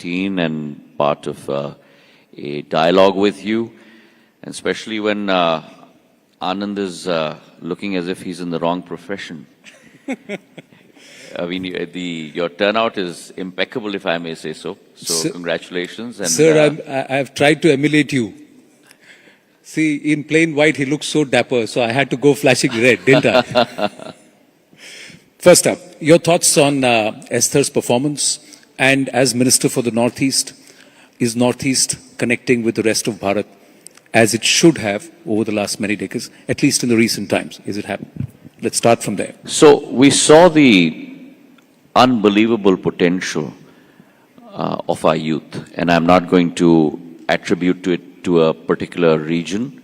routine and part of a dialogue with you, and especially when Anand is looking as if he's in the wrong profession. I mean, your turnout is impeccable, if I may say so. So, sir, congratulations. And, sir, I've tried to emulate you. See, in plain white, he looks so dapper, so I had to go flashing red, didn't I? First up, your thoughts on Esther's performance, and as Minister for the Northeast, is Northeast connecting with the rest of Bharat as it should have over the last many decades, at least in the recent times? Is it happening? Let's start from there. So we saw the unbelievable potential of our youth, and I'm not going to attribute it to a particular region.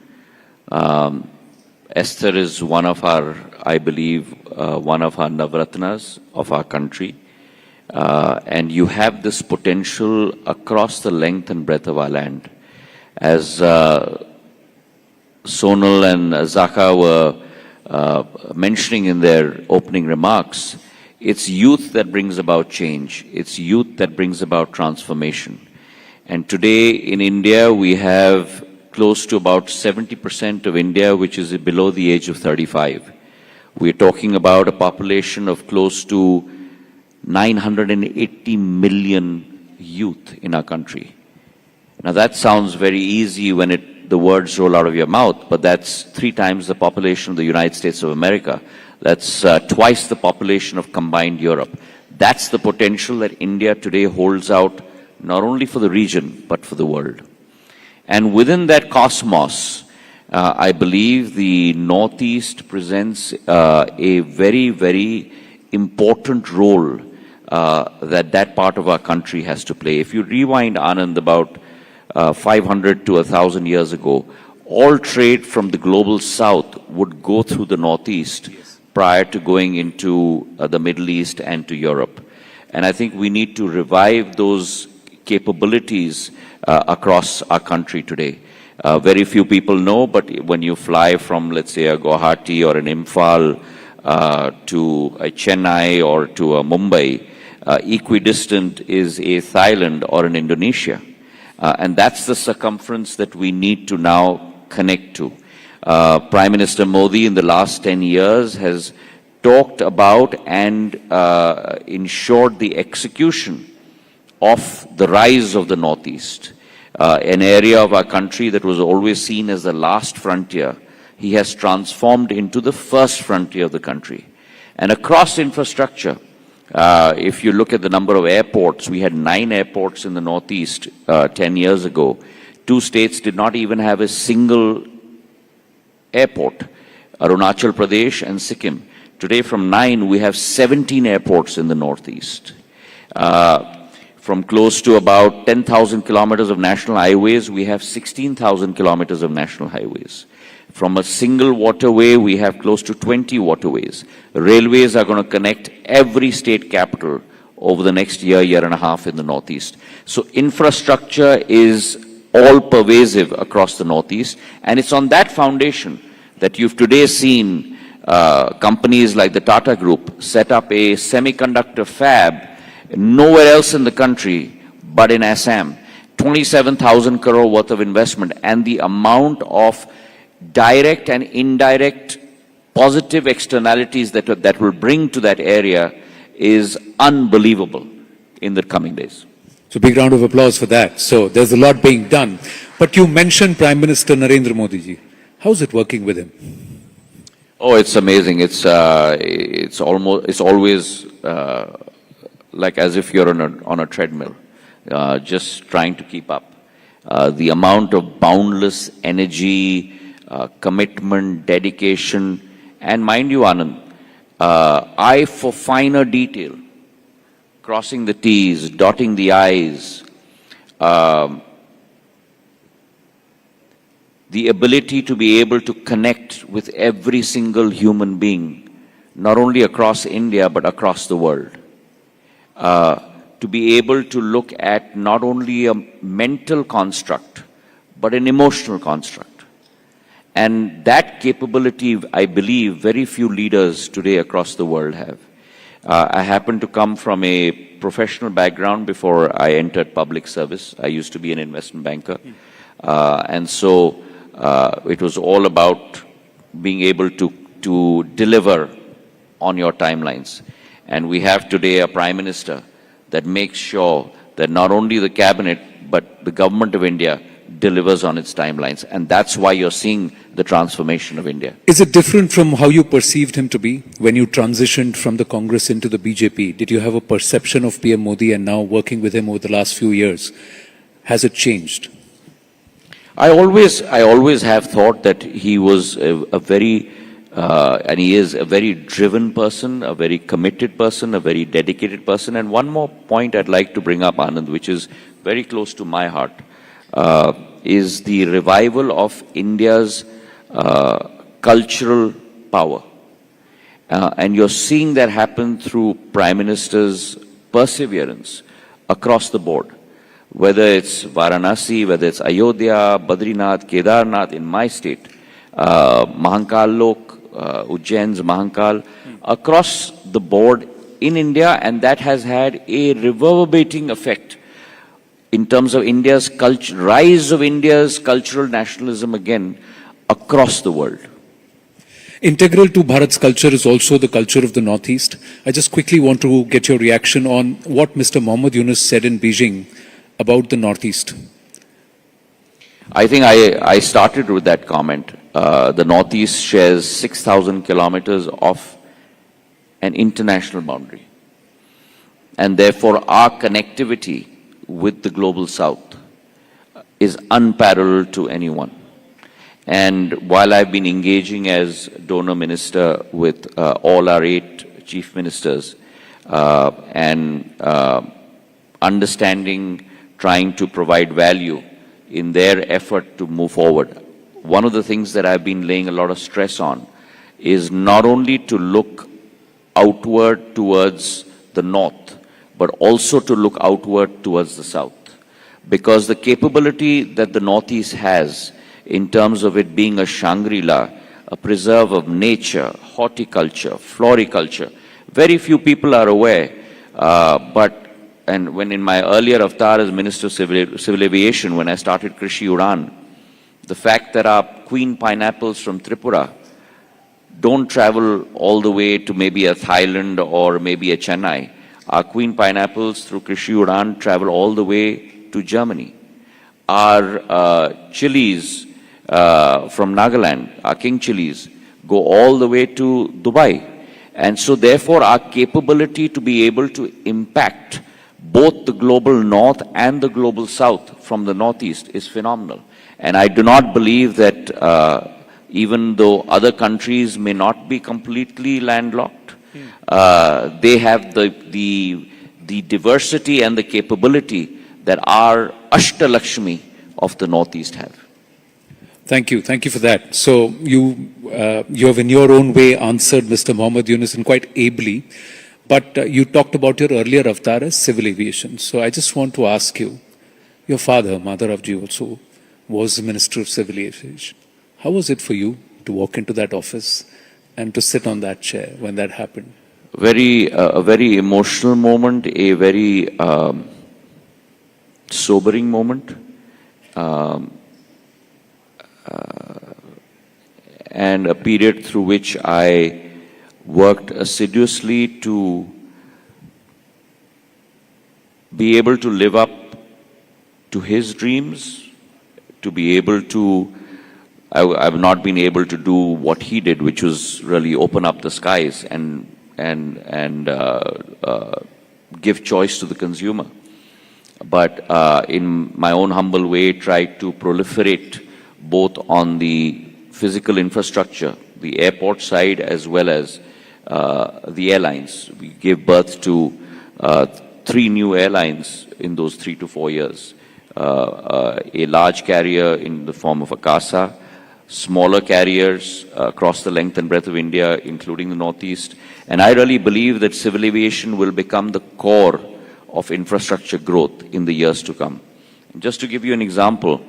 Esther is one of our, I believe, one of our Navratnas of our country. And you have this potential across the length and breadth of our land. As Sonal and Zaka were mentioning in their opening remarks, it's youth that brings about change. It's youth that brings about transformation. And today in India, we have close to about 70% of India, which is below the age of 35. We're talking about a population of close to 980 million youth in our country. Now that sounds very easy when the words roll out of your mouth, but that's 3 times the population of the United States of America. That's twice the population of combined Europe. That's the potential that India today holds out, not only for the region, but for the world. And within that cosmos, I believe the Northeast presents a very, very important role that part of our country has to play. If you rewind, Anand, about 500 to 1,000 years ago, all trade from the global south would go through the Northeast prior to going into the Middle East and to Europe. And I think we need to revive those capabilities across our country today. Very few people know, but when you fly from, let's say, a Guwahati or an Imphal to a Chennai or to a Mumbai, equidistant is a Thailand or an Indonesia. And that's the circumference that we need to now connect to. Prime Minister Modi in the last 10 years has talked about and ensured the execution of the rise of the Northeast, an area of our country that was always seen as the last frontier. He has transformed into the first frontier of the country. And across infrastructure, if you look at the number of airports, we had 9 airports in the Northeast 10 years ago. 2 states did not even have a single airport, Arunachal Pradesh and Sikkim. Today from 9, we have 17 airports in the Northeast. From close to about 10,000 kilometers of national highways, we have 16,000 kilometers of national highways. From a single waterway, we have close to 20 waterways. Railways are going to connect every state capital over the next year and a half in the Northeast. So infrastructure is all pervasive across the Northeast, and it's on that foundation that you've today seen companies like the Tata Group set up a semiconductor fab nowhere else in the country but in Assam. 27,000 crore worth of investment, and the amount of direct and indirect positive externalities that will bring to that area is unbelievable in the coming days. So big round of applause for that. So there's a lot being done. But you mentioned Prime Minister Narendra Modi ji. How's it working with him? Oh, it's amazing. It's always like as if you're on a treadmill, just trying to keep up. The amount of boundless energy, commitment, dedication, and mind you, Anand, eye for finer detail, crossing the T's, dotting the I's, the ability to be able to connect with every single human being, not only across India, but across the world. To be able to look at not only a mental construct, but an emotional construct. And that capability, I believe, very few leaders today across the world have. I happen to come from a professional background before I entered public service. I used to be an investment banker. And so it was all about being able to deliver on your timelines. And we have today a Prime Minister that makes sure that not only the cabinet, but the government of India delivers on its timelines. And that's why you're seeing the transformation of India. Is it different from how you perceived him to be when you transitioned from the Congress into the BJP? Did you have a perception of PM Modi, and now working with him over the last few years, has it changed? I always have thought that he was a very, and he is a very driven person, a very committed person, a very dedicated person. And one more point I'd like to bring up, Anand, which is very close to my heart, is the revival of India's cultural power. And you're seeing that happen through Prime Minister's perseverance across the board. Whether it's Varanasi, whether it's Ayodhya, Badrinath, Kedarnath in my state, Mahankal Lok, Ujjain's Mahankal, across the board in India, and that has had a reverberating effect in terms of India's culture, rise of India's cultural nationalism again across the world. Integral to Bharat's culture is also the culture of the Northeast. I just quickly want to get your reaction on what Mr. Mohammad Yunus said in Beijing about the Northeast. I think I started with that comment. The Northeast shares 6,000 kilometers of an international boundary. And therefore our connectivity with the global South is unparalleled to anyone. And while I've been engaging as donor minister with all our 8 chief ministers and understanding, trying to provide value in their effort to move forward, one of the things that I've been laying a lot of stress on is not only to look outward towards the north, but also to look outward towards the south. Because the capability that the Northeast has in terms of it being a Shangri-La, a preserve of nature, horticulture, floriculture, very few people are aware. And when in my earlier avatar as Minister of Civil Aviation, when I started Krishi Udan, the fact that our queen pineapples from Tripura don't travel all the way to maybe a Thailand or maybe a Chennai. Our queen pineapples through Krishi Udan travel all the way to Germany. Our chilies from Nagaland, our king chilies, go all the way to Dubai. And so therefore our capability to be able to impact both the global north and the global south from the northeast is phenomenal. And I do not believe that even though other countries may not be completely landlocked, they have the diversity and the capability that our Ashtalakshmi of the northeast have. Thank you for that. So you have in your own way answered Mr. Mohammad Yunus, and quite ably. But you talked about your earlier avatar as civil aviation. So I just want to ask you, your father, Madharavji, also was the Minister of Civil Aviation. How was it for you to walk into that office and to sit on that chair when that happened? A very emotional moment, a very sobering moment, and a period through which I worked assiduously to be able to live up to his dreams, to be able to, I've not been able to do what he did, which was really open up the skies and give choice to the consumer. But in my own humble way, tried to proliferate both on the physical infrastructure, the airport side, as well as the airlines. We gave birth to 3 new airlines in those 3 to 4 years. A large carrier in the form of Akasa, smaller carriers across the length and breadth of India, including the Northeast. And I really believe that civil aviation will become the core of infrastructure growth in the years to come. Just to give you an example,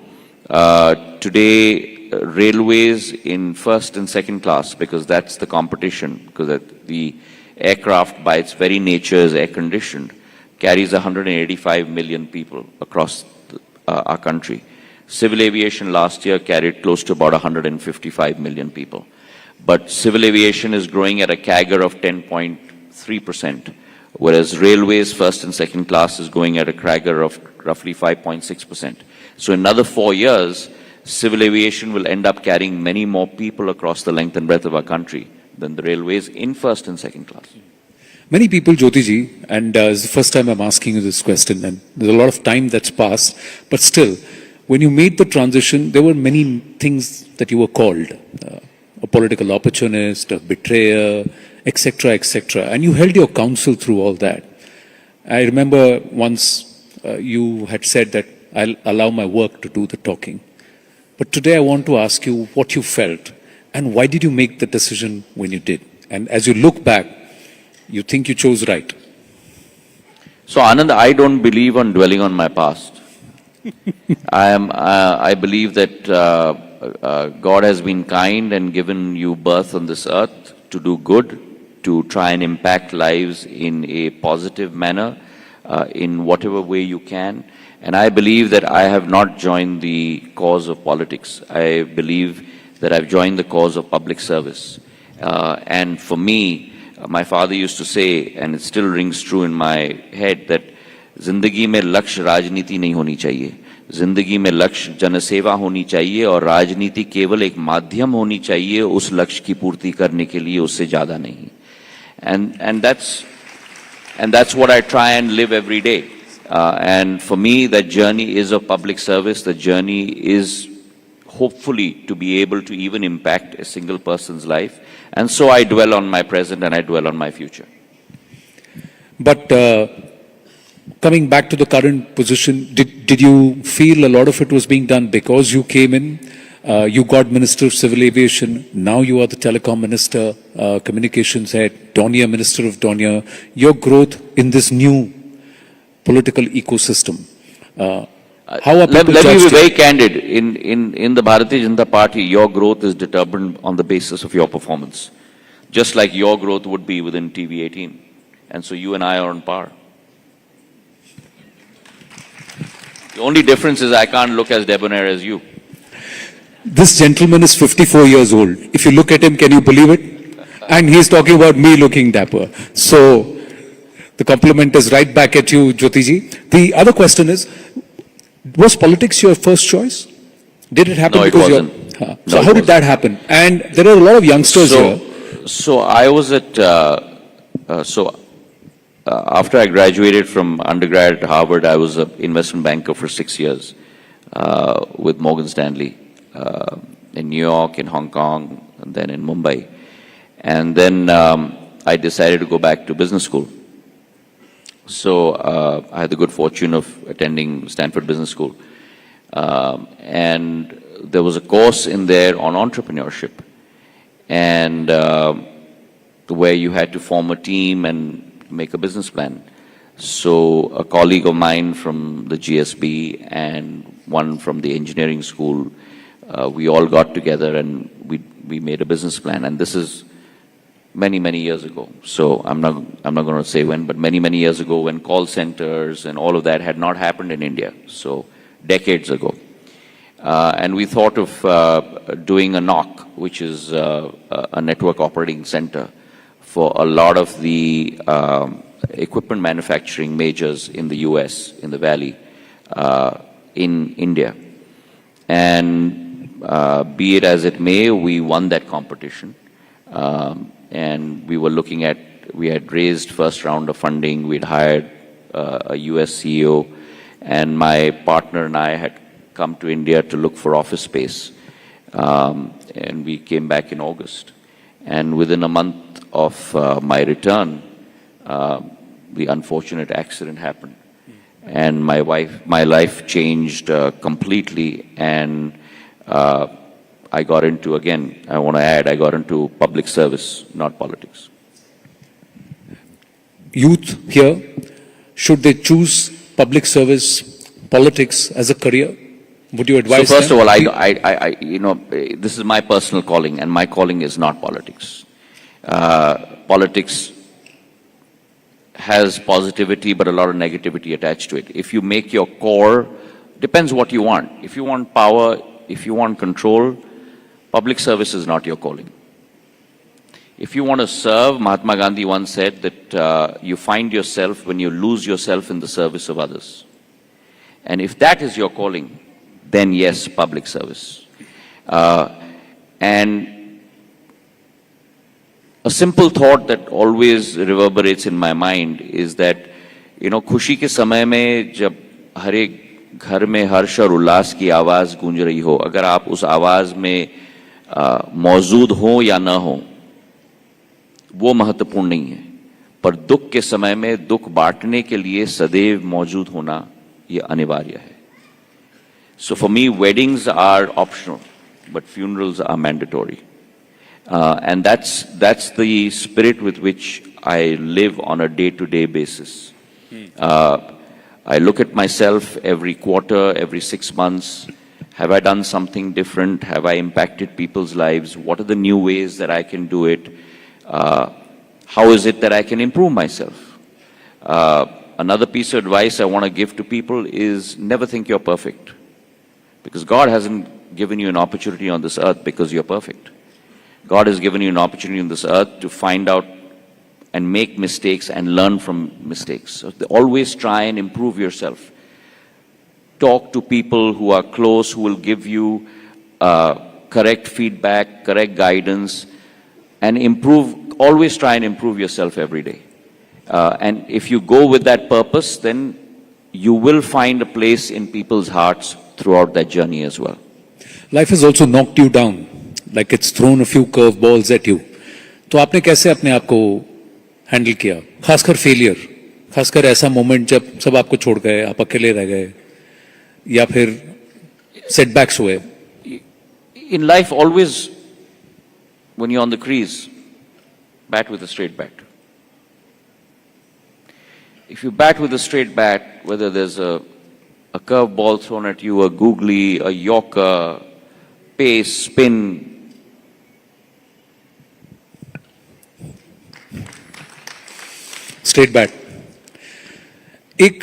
today railways in first and second class, because that's the competition, because the aircraft by its very nature is air conditioned. carries 185 million people across our country. Civil aviation last year carried close to about 155 million people. But civil aviation is growing at a CAGR of 10.3%, whereas railways first and second class is going at a CAGR of roughly 5.6%. So in another 4 years, civil aviation will end up carrying many more people across the length and breadth of our country than the railways in first and second class. Many people, Jyotiji, and it's the first time I'm asking you this question, and there's a lot of time that's passed, but still, when you made the transition, there were many things that you were called. A political opportunist, a betrayer, etc., etc. And you held your counsel through all that. I remember once you had said that I'll allow my work to do the talking. But today I want to ask you what you felt and why did you make the decision when you did? And as you look back, you think you chose right. So Anand, I don't believe on dwelling on my past. I believe that God has been kind and given you birth on this earth to do good, to try and impact lives in a positive manner, in whatever way you can. And I believe that I have not joined the cause of politics. I believe that I've joined the cause of public service. And for me, my father used to say, and it still rings true in my head, that जिंदगी में लक्ष्य राजनीति नहीं होनी चाहिए, जिंदगी में लक्ष्य जनसेवा होनी चाहिए और राजनीति केवल एक माध्यम होनी चाहिए उस लक्ष्य की पूर्ति करने के लिए, उससे ज्यादा नहीं. And that's what I try and live every day. And for me, that journey is of public service. The journey is hopefully to be able to even impact a single person's life. And so I dwell on my present and I dwell on my future. But coming back to the current position, did you feel a lot of it was being done because you came in, you got Minister of Civil Aviation, now you are the Telecom Minister, Communications Head, Dornier Minister of Dornier, your growth in this new political ecosystem? How are people Let me be judged very it? candid. In the Bharatiya Janata Party, your growth is determined on the basis of your performance. Just like your growth would be within TV18. And so you and I are on par. The only difference is I can't look as debonair as you. This gentleman is 54 years old. If you look at him, can you believe it? And he's talking about me looking dapper. So the compliment is right back at you, Jyotiji. The other question is, was politics your first choice? Did it happen No, it because wasn't. you're... No, So it how did that happen? And there are a lot of youngsters here. So I was at, after I graduated from undergrad at Harvard, I was an investment banker for 6 years with Morgan Stanley in New York, in Hong Kong, and then in Mumbai. And then I decided to go back to business school. So I had the good fortune of attending Stanford Business School. And there was a course in there on entrepreneurship. And where you had to form a team and make a business plan. So a colleague of mine from the GSB and one from the engineering school, we all got together and we made a business plan. And this is many years ago. So I'm not going to say when, but many years ago when call centers and all of that had not happened in India. So decades ago. And we thought of doing a NOC, which is a network operating center for a lot of the equipment manufacturing majors in the US, in the Valley, in India. And be it as it may, we won that competition. And we were looking at, we had raised first round of funding, we'd hired a US CEO, and my partner and I had come to India to look for office space. And we came back in August. And within a month of my return, the unfortunate accident happened. And my life changed completely, and I got into, again, I want to add, I got into public service, not politics. Youth here, should they choose public service, politics as a career? Would you advise So first them? of all, you know, this is my personal calling, and my calling is not politics. Politics has positivity but a lot of negativity attached to it. If you make your core, depends what you want. If you want power, if you want control, public service is not your calling. If you want to serve, Mahatma Gandhi once said that you find yourself when you lose yourself in the service of others. And if that is your calling, then yes, public service. And a simple thought that always reverberates in my mind is that, खुशी के समय में जब हर एक घर में हर्ष और उल्लास की आवाज गूंज रही हो, अगर आप उस आवाज में मौजूद हो या ना हो, वो महत्वपूर्ण नहीं है, पर दुख के समय में दुख बांटने के लिए सदैव मौजूद होना ये अनिवार्य है. So for me, weddings are optional, but funerals are mandatory. And that's the spirit with which I live on a day-to-day basis. I look at myself every quarter, every 6 months. Have I done something different? Have I impacted people's lives? What are the new ways that I can do it? How is it that I can improve myself? Another piece of advice I want to give to people is never think you're perfect. Because God hasn't given you an opportunity on this earth because you're perfect. God has given you an opportunity on this earth to find out and make mistakes and learn from mistakes. So always try and improve yourself. Talk to people who are close, who will give you correct feedback, correct guidance, and improve. Always try and improve yourself every day. And if you go with that purpose, then you will find a place in people's hearts throughout that journey as well. Life has also knocked you down, like it's thrown a few curveballs at you. तो आपने कैसे अपने आप को handle किया, खासकर failure, खासकर ऐसा मोमेंट जब सब आपको छोड़ गए, आप अकेले रह गए, या फिर सेटबैक्स हुए? In life, always, when you're on the crease, bat with a straight bat. If you bat with a straight bat, whether there's a curve ball thrown at you, a googly, a yorker, pace, spin, straight bat. एक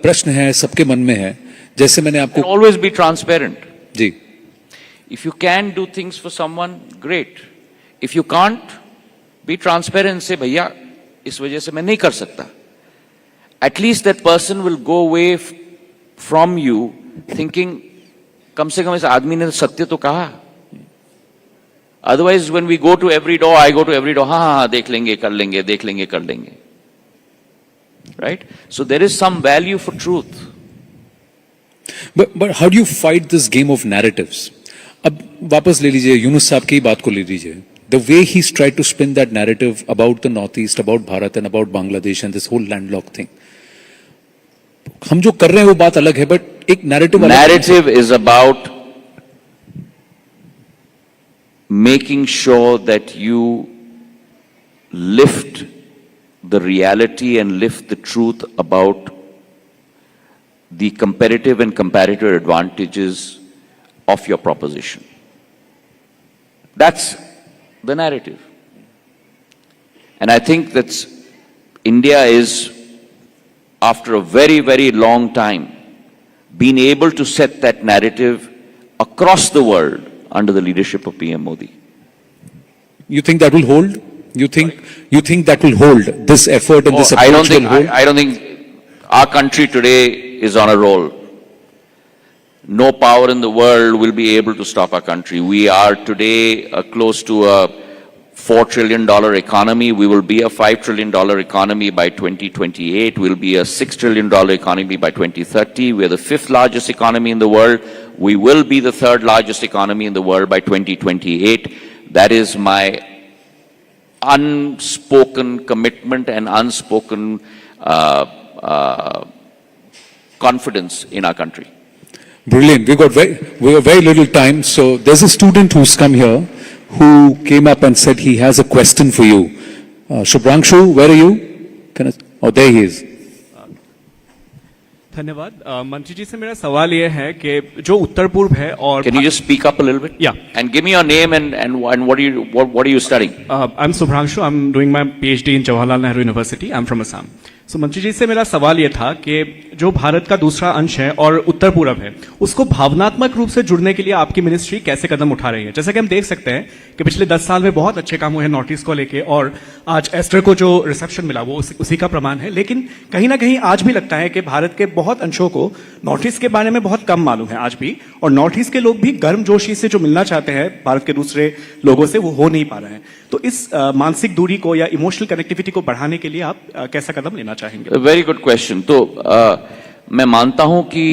प्रश्न है, सबके मन में है, जैसे मैंने आपको. and always be transparent. Ji. If you can do things for someone, great. If you can't, be transparent. Say, भैया, इस वजह से मैं नहीं कर सकता. At least that person will go away from you thinking, कम से कम इस आदमी ने सत्य तो कहा. Otherwise, when we go to every door, I go to every door, हाँ, देख लेंगे, कर लेंगे, देख लेंगे, कर लेंगे. Right? So there is some value for truth. But how do you fight this game of narratives? अब वापस ले लीजिए, यूनुस साहब की बात को ले लीजिए. The way he's tried to spin that narrative about the Northeast, about Bharat and about Bangladesh and this whole landlocked thing. हम जो कर रहे हैं वो बात अलग है, but एक narrative. Narrative is about making sure that you lift the reality and lift the truth about the competitive and comparative advantages of your proposition. That's the narrative. And I think that India is, after a very, very long time, been able to set that narrative across the world under the leadership of PM Modi. You think that will hold? You think that will hold, this effort and this approach will hold? I don't think our country today is on a roll. No power in the world will be able to stop our country. We are today close to a $4 trillion economy. We will be a $5 trillion economy by 2028. We'll be a $6 trillion economy by 2030. We're the 5th largest economy in the world. We will be the 3rd largest economy in the world by 2028. That is my unspoken commitment and unspoken confidence in our country. Brilliant. We got very little time. So there's a student who's come here who came up and said he has a question for you. Shubhranshu, where are you? Oh, there he is. धन्यवाद. मंत्री जी से मेरा सवाल ये है कि जो उत्तर पूर्व है और Can you just speak up a little bit? Yeah. And give me your name and what are you studying? I'm Subhranshu. I'm doing my PhD in Jawaharlal Nehru University. I'm from Assam. मंत्री जी से मेरा सवाल ये था कि जो भारत का दूसरा अंश है और उत्तर पूरब है, उसको भावनात्मक रूप से जुड़ने के लिए आपकी मिनिस्ट्री कैसे कदम उठा रही है? जैसे कि हम देख सकते हैं कि पिछले 10 साल में बहुत अच्छे काम हुए हैं नॉर्थ ईस्ट को लेके, और आज एस्टर को जो रिसेप्शन मिला वो उसी का प्रमाण है। लेकिन कहीं ना कहीं आज भी लगता है कि भारत के बहुत अंशों को नॉर्थ ईस्ट के बारे में बहुत कम मालूम है आज भी, और नॉर्थ ईस्ट के लोग भी गर्मजोशी से जो मिलना चाहते हैं भारत के दूसरे लोगों से, वो हो नहीं पा रहे हैं। तो इस मानसिक दूरी को या इमोशनल कनेक्टिविटी को बढ़ाने के लिए आप कैसा कदम लेना चाहेंगे? Very good question. तो मैं मानता हूं कि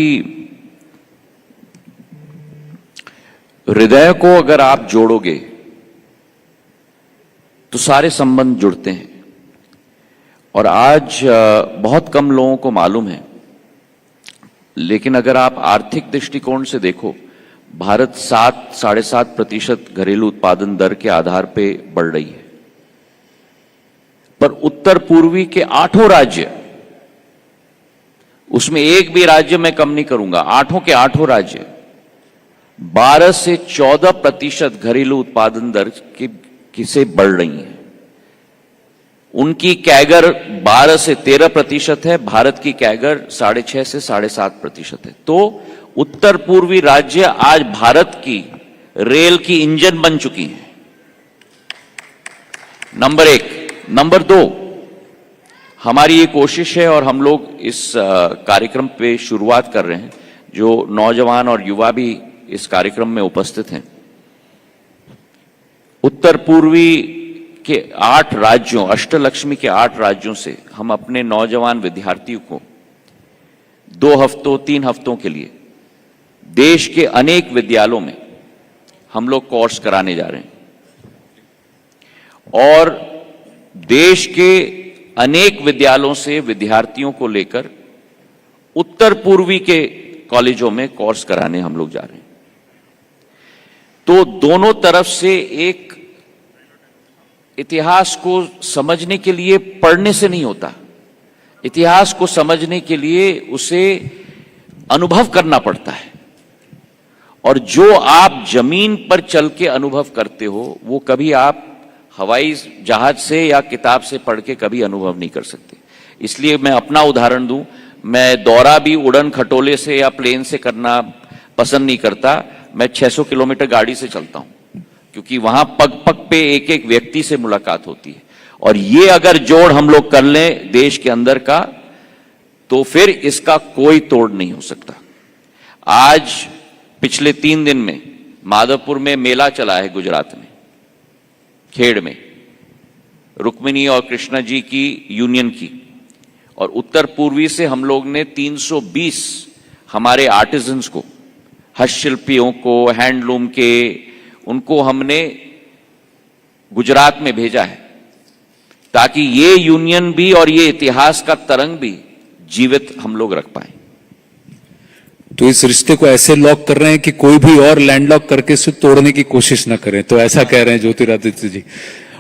हृदय को अगर आप जोड़ोगे तो सारे संबंध जुड़ते हैं, और आज बहुत कम लोगों को मालूम है, लेकिन अगर आप आर्थिक दृष्टिकोण से देखो, भारत 7-7.5% घरेलू उत्पादन दर के आधार पे बढ़ रही है, पर उत्तर पूर्वी के 8 राज्य, उसमें एक भी राज्य मैं कम नहीं करूंगा, 8 के 8 राज्य 12 से 14% घरेलू उत्पादन दर से बढ़ रही हैं। उनकी कैगर 12 से 13% है, भारत की कैगर 6.5 से 7.5% है। तो उत्तर पूर्वी राज्य आज भारत की रेल की इंजन बन चुकी हैं, नंबर 1। नंबर 2, हमारी ये कोशिश है और हम लोग इस कार्यक्रम पे शुरुआत कर रहे हैं, जो नौजवान और युवा भी इस कार्यक्रम में उपस्थित हैं। उत्तर पूर्वी के 8 राज्यों, अष्टलक्ष्मी के 8 राज्यों से हम अपने नौजवान विद्यार्थियों को 2 हफ्तों 3 हफ्तों के लिए देश के अनेक विद्यालयों में हम लोग कोर्स कराने जा रहे हैं, और देश के अनेक विद्यालयों से विद्यार्थियों को लेकर उत्तर पूर्वी के कॉलेजों में कोर्स कराने हम लोग जा रहे हैं। तो दोनों तरफ से एक इतिहास को समझने के लिए पढ़ने से नहीं होता, इतिहास को समझने के लिए उसे अनुभव करना पड़ता है, और जो आप जमीन पर चल के अनुभव करते हो वो कभी आप हवाई जहाज से या किताब से पढ़ के कभी अनुभव नहीं कर सकते। इसलिए मैं अपना उदाहरण दूं, मैं दौरा भी उड़न खटोले से या प्लेन से करना पसंद नहीं करता, मैं 600 किलोमीटर गाड़ी से चलता हूं, क्योंकि वहां पग पग पे एक एक व्यक्ति से मुलाकात होती है। और ये अगर जोड़ हम लोग कर लें देश के अंदर का, तो फिर इसका कोई तोड़ नहीं हो सकता। आज पिछले 3 दिन में माधवपुर में मेला चला है, गुजरात में खेड़ में, रुक्मिणी और कृष्णा जी की यूनियन की, और उत्तर पूर्वी से हम लोग ने 320 हमारे आर्टिजन्स को, हस्तशिल्पियों को, हैंडलूम के, उनको हमने गुजरात में भेजा है, ताकि ये यूनियन भी और ये इतिहास का तरंग भी जीवित हम लोग रख पाए। तो इस रिश्ते को ऐसे लॉक कर रहे हैं कि कोई भी और लैंडलॉक करके इसे तोड़ने की कोशिश न करें, तो ऐसा कह रहे हैं ज्योतिरादित्य जी।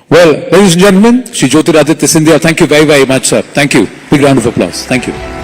Well, ladies and gentlemen, Shri Jyotiraditya Scindia, thank you very, very much, sir. Thank you. Big round of applause. Thank you.